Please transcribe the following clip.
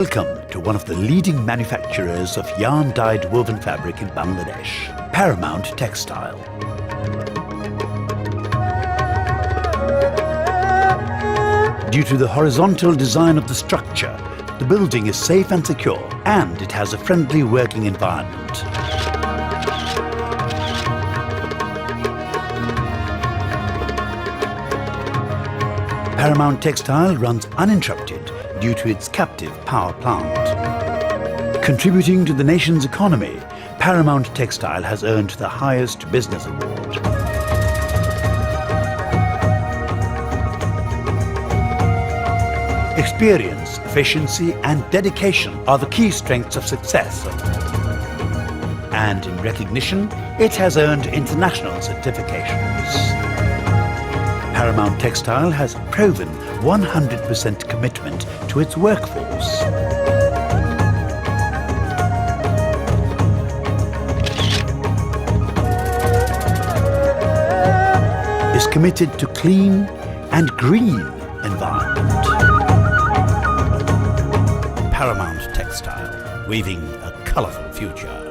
Welcome to one of the leading manufacturers of yarn-dyed woven fabric in Bangladesh, Paramount Textile. Due to the horizontal design of the structure, the building is safe and secure, and it has a friendly working environment. Paramount Textile runs uninterrupted due to its captive power plant. Contributing to the nation's economy, Paramount Textile has earned the highest business award. Experience, efficiency and dedication are the key strengths of success. And in recognition, it has earned international certifications. Paramount Textile has proven 100% commitment to its workforce. Is committed to clean and green environment. Paramount Textile, weaving a colourful future.